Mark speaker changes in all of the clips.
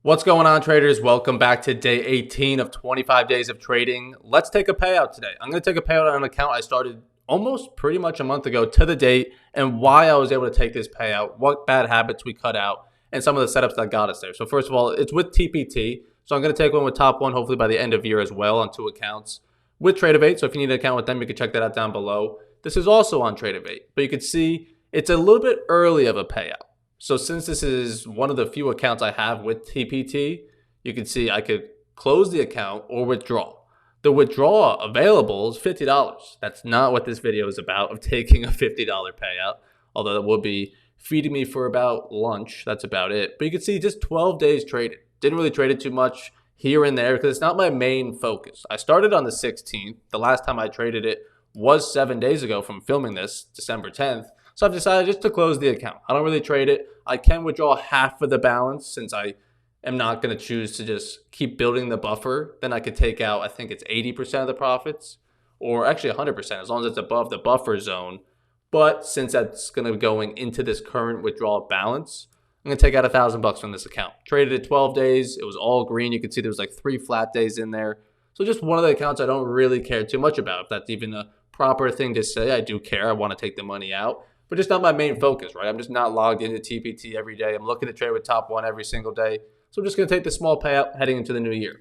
Speaker 1: What's going on, traders? Welcome back to day 18 of 25 days of trading. Let's take a payout today. I'm going to take a payout on an account I started almost pretty much a month ago to the date, and why I was able to take this payout, what bad habits we cut out, and some of the setups that got us there. So first of all, it's with TPT. So I'm going to take one with Top One, hopefully by the end of year as well, on 2 accounts with Tradeovate. So if you need an account with them, you can check that out down below. This is also on Tradeovate, but you can see it's a little bit early of a payout. So since this is one of the few accounts I have with TPT, you can see I could close the account or withdraw. The withdrawal available is $50. That's not what this video is about, of taking a $50 payout, although that would be feeding me for about lunch. That's about it. But you can see just 12 days traded. Didn't really trade it too much here and there because it's not my main focus. I started on the 16th. The last time I traded it was 7 days ago from filming this, December 10th. So I've decided just to close the account. I don't really trade it. I can withdraw half of the balance since I am not going to choose to just keep building the buffer. Then I could take out, I think it's 80% of the profits, or actually 100% as long as it's above the buffer zone. But since that's going to be going into this current withdrawal balance, I'm going to take out $1,000 from this account. Traded it 12 days. It was all green. You can see there was like 3 flat days in there. So just one of the accounts I don't really care too much about. If that's even a proper thing to say, I do care. I want to take the money out. But just not my main focus, right? I'm just not logged into TPT every day. I'm looking to trade with Top One every single day. So I'm just going to take the small payout heading into the new year.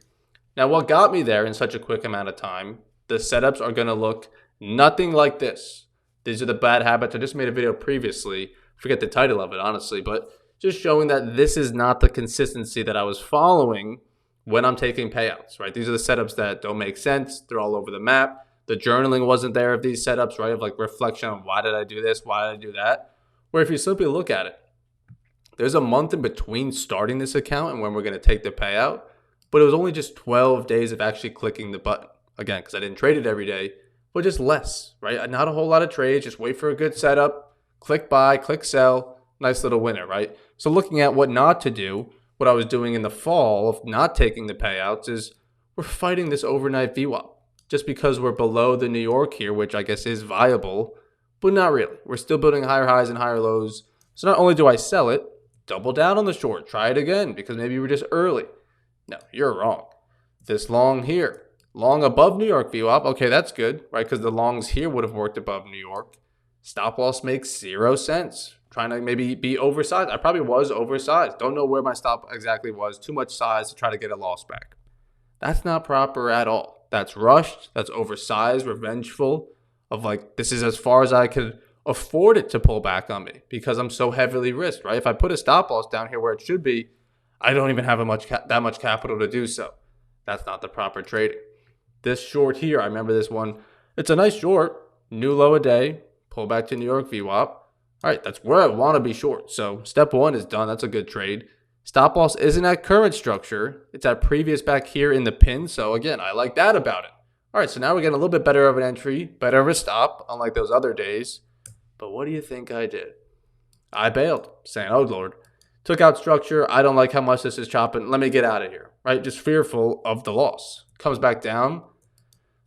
Speaker 1: Now, what got me there in such a quick amount of time, the setups are going to look nothing like this. These are the bad habits. I just made a video previously. Forget the title of it, honestly. But just showing that this is not the consistency that I was following when I'm taking payouts, right? These are the setups that don't make sense. They're all over the map. The journaling wasn't there of these setups, right? Of like reflection on why did I do this? Why did I do that? Where if you simply look at it, there's a month in between starting this account and when we're going to take the payout, but it was only just 12 days of actually clicking the button. Again, because I didn't trade it every day, but just less, right? Not a whole lot of trades. Just wait for a good setup, click buy, click sell, nice little winner, right? So looking at what not to do, what I was doing in the fall of not taking the payouts is we're fighting this overnight VWAP. Just because we're below the New York here, which I guess is viable, but not really. We're still building higher highs and higher lows. So not only do I sell it, double down on the short, try it again because maybe you were just early. No, you're wrong. This long here, long above New York VWAP, okay, that's good, right? Because the longs here would have worked above New York. Stop loss makes 0 sense. Trying to maybe be oversized. I probably was oversized. Don't know where my stop exactly was. Too much size to try to get a loss back. That's not proper at all. That's rushed. That's oversized, revengeful, of like, this is as far as I could afford it to pull back on me because I'm so heavily risked, right? If I put a stop loss down here where it should be, I don't even have that much capital to do so. That's not the proper trading. This short here, I remember this one. It's a nice short, new low a day, pull back to New York VWAP. All right, that's where I want to be short. So step 1 is done. That's a good trade. Stop loss isn't at current structure. It's at previous back here in the pin. So again, I like that about it. All right, so now we're getting a little bit better of an entry, better of a stop, unlike those other days. But what do you think I did? I bailed, saying, oh, Lord. Took out structure. I don't like how much this is chopping. Let me get out of here, right? Just fearful of the loss. Comes back down.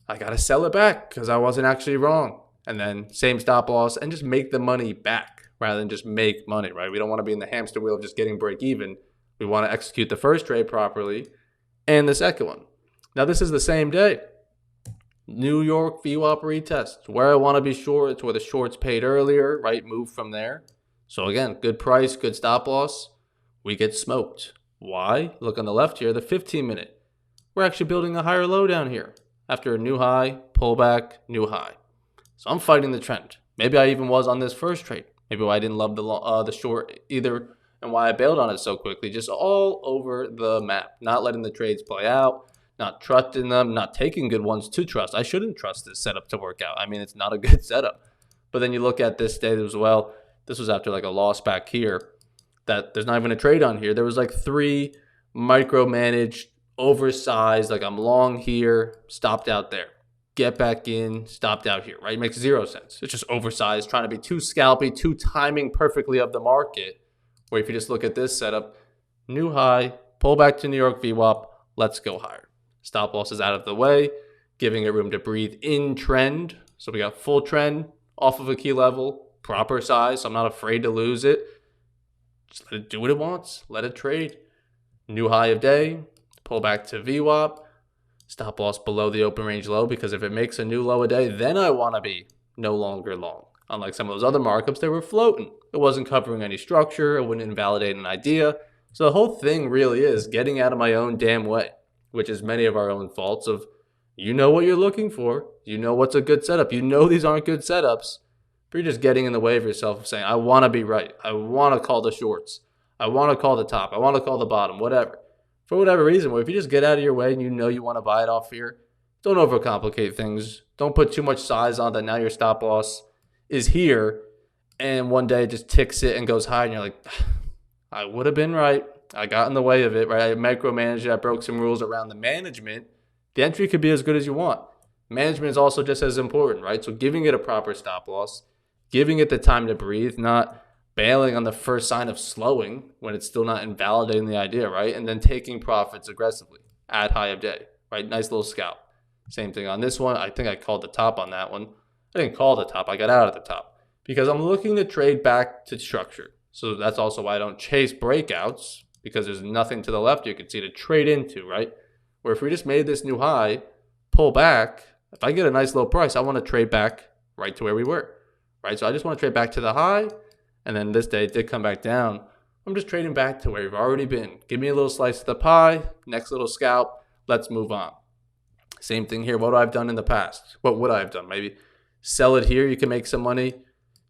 Speaker 1: I got to sell it back because I wasn't actually wrong. And then same stop loss and just make the money back rather than just make money, right? We don't want to be in the hamster wheel of just getting break even. We want to execute the first trade properly and the second one. Now, this is the same day. New York VWAP retest. Where I want to be short. It's where the shorts paid earlier, right? Move from there. So again, good price, good stop loss. We get smoked. Why? Look on the left here, the 15-minute. We're actually building a higher low down here. After a new high, pullback, new high. So I'm fighting the trend. Maybe I even was on this first trade. Maybe I didn't love the short either, and why I bailed on it so quickly. Just all over the map. Not letting the trades play out, not trusting them, not taking good ones to trust. I shouldn't trust this setup to work out. I mean, it's not a good setup. But then you look at this day as well. This was after like a loss back here. That there's not even a trade on here. There was like 3 micromanaged, oversized, like I'm long here, stopped out there. Get back in, stopped out here, right? It makes 0 sense. It's just oversized, trying to be too scalpy, too timing perfectly of the market. Where if you just look at this setup, new high, pull back to New York VWAP, let's go higher. Stop loss is out of the way, giving it room to breathe in trend. So we got full trend off of a key level, proper size, so I'm not afraid to lose it. Just let it do what it wants. Let it trade. new high of day, pull back to VWAP, stop loss below the open range low, because if it makes a new low a day, then I want to be no longer long. Unlike some of those other markups, they were floating. It wasn't covering any structure. It wouldn't invalidate an idea. So the whole thing really is getting out of my own damn way, which is many of our own faults of, you know what you're looking for. You know what's a good setup. You know these aren't good setups. But you're just getting in the way of yourself of saying, I want to be right. I want to call the shorts. I want to call the top. I want to call the bottom, whatever. For whatever reason, well, if you just get out of your way and you know you want to buy it off here, don't overcomplicate things. Don't put too much size on that now your stop loss is here and one day it just ticks it and goes high and you're like, I would have been right. I got in the way of it, right? I micromanaged it. I broke some rules around the management. The entry could be as good as you want. Management is also just as important, right? So giving it a proper stop loss, giving it the time to breathe, not bailing on the first sign of slowing when it's still not invalidating the idea, right? And then taking profits aggressively at high of day, right? Nice little scalp. Same thing on this one. I think I called the top on that one. I didn't call the top. I got out of the top because I'm looking to trade back to structure. So that's also why I don't chase breakouts, because there's nothing to the left you can see to trade into, right? Where if we just made this new high, pull back, if I get a nice low price, I want to trade back right to where we were, right? So I just want to trade back to the high, and then this day it did come back down. I'm just trading back to where we've already been. Give me a little slice of the pie, next little scalp, let's move on. Same thing here. What I've done in the past. What would I have done? Maybe sell it here, you can make some money.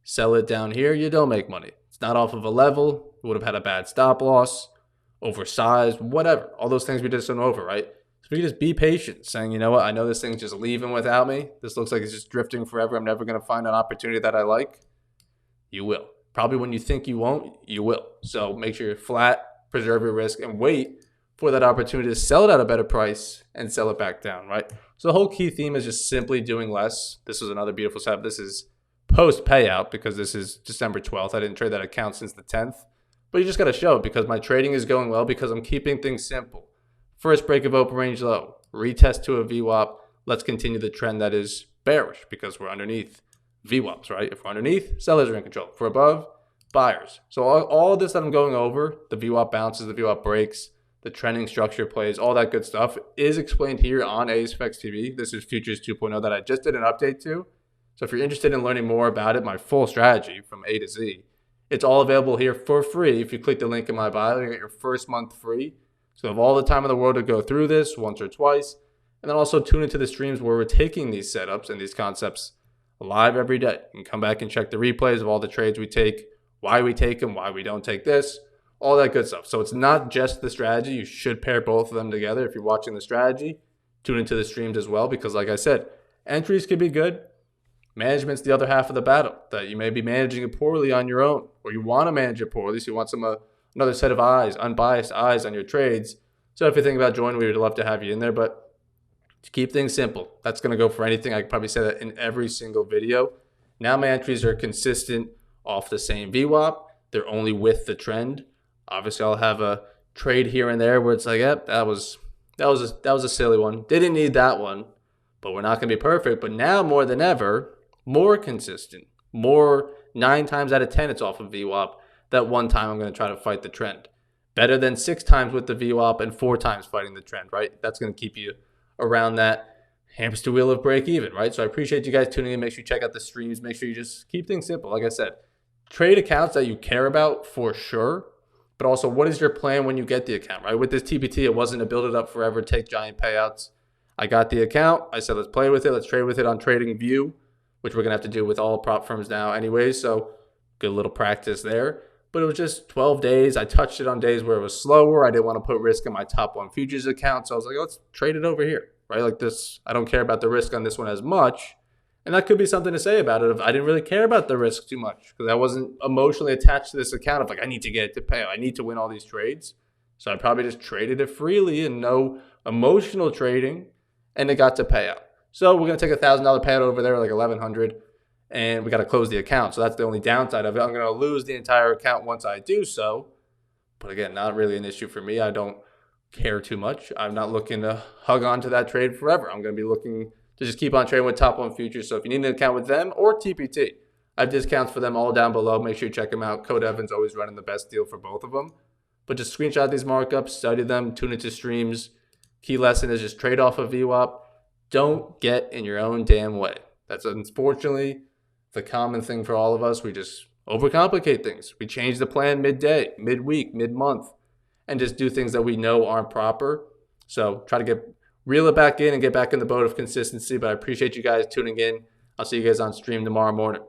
Speaker 1: Sell it down here, you don't make money. It's not off of a level. You would have had a bad stop loss, oversized, whatever. All those things we just went over, right? So we can just be patient, saying, you know what, I know this thing's just leaving without me. This looks like it's just drifting forever. I'm never going to find an opportunity that I like. You will. Probably when you think you won't, you will. So make sure you're flat, preserve your risk, and wait for that opportunity to sell it at a better price and sell it back down, right? So the whole key theme is just simply doing less. This is another beautiful setup. This is post payout because this is December 12th. I didn't trade that account since the 10th. But you just got to show it because my trading is going well because I'm keeping things simple. First break of open range low, retest to a VWAP. Let's continue the trend that is bearish because we're underneath VWAPs, right? If we're underneath, sellers are in control. If we're above, buyers. So all this that I'm going over, the VWAP bounces, the VWAP breaks, the trending structure plays, all that good stuff is explained here on ASFX TV. This is Futures 2.0 that I just did an update to. So if you're interested in learning more about it, my full strategy from A to Z, it's all available here for free. If you click the link in my bio, you get your first month free. So you have all the time in the world to go through this once or twice. And then also tune into the streams where we're taking these setups and these concepts live every day. You can come back and check the replays of all the trades we take, why we take them, why we don't take this, all that good stuff. So it's not just the strategy. You should pair both of them together. If you're watching the strategy, tune into the streams as well, because like I said, entries can be good. Management's the other half of the battle, that you may be managing it poorly on your own, or you want to manage it poorly, so you want another set of eyes, unbiased eyes on your trades. So if you think about joining, we would love to have you in there, but to keep things simple, that's going to go for anything. I could probably say that in every single video. Now my entries are consistent off the same VWAP. They're only with the trend. Obviously, I'll have a trade here and there where it's like, yep, that was a silly one. Didn't need that one, but we're not going to be perfect. But now more than ever, more consistent, more 9 times out of 10, it's off of VWAP. That one time I'm going to try to fight the trend. Better than 6 times with the VWAP and 4 times fighting the trend, right? That's going to keep you around that hamster wheel of break even, right? So I appreciate you guys tuning in. Make sure you check out the streams. Make sure you just keep things simple. Like I said, trade accounts that you care about for sure, but also what is your plan when you get the account, right? With this TPT, it wasn't to build it up forever, take giant payouts. I got the account. I said, let's play with it. Let's trade with it on TradingView, which we're going to have to do with all prop firms now anyways. So good little practice there. But it was just 12 days. I touched it on days where it was slower. I didn't want to put risk in my top 1 futures account. So I was like, let's trade it over here, right? Like this, I don't care about the risk on this one as much. And that could be something to say about it. If I didn't really care about the risk too much because I wasn't emotionally attached to this account of like, I need to get it to pay. I need to win all these trades. So I probably just traded it freely and no emotional trading, and it got to payout. So we're going to take $1,000 payout over there, like $1,100, and we got to close the account. So that's the only downside of it. I'm going to lose the entire account once I do so. But again, not really an issue for me. I don't care too much. I'm not looking to hug on to that trade forever. I'm going to be looking to just keep on trading with top 1 futures. So if you need an account with them or TPT, I have discounts for them all down below. Make sure you check them out. Code Evan's always running the best deal for both of them. But just screenshot these markups, study them, tune into streams. Key lesson is just trade off of VWAP. Don't get in your own damn way. That's unfortunately the common thing for all of us. We just overcomplicate things. We change the plan midday, midweek, mid-month, and just do things that we know aren't proper. So try to reel it back in and get back in the boat of consistency. But I appreciate you guys tuning in. I'll see you guys on stream tomorrow morning.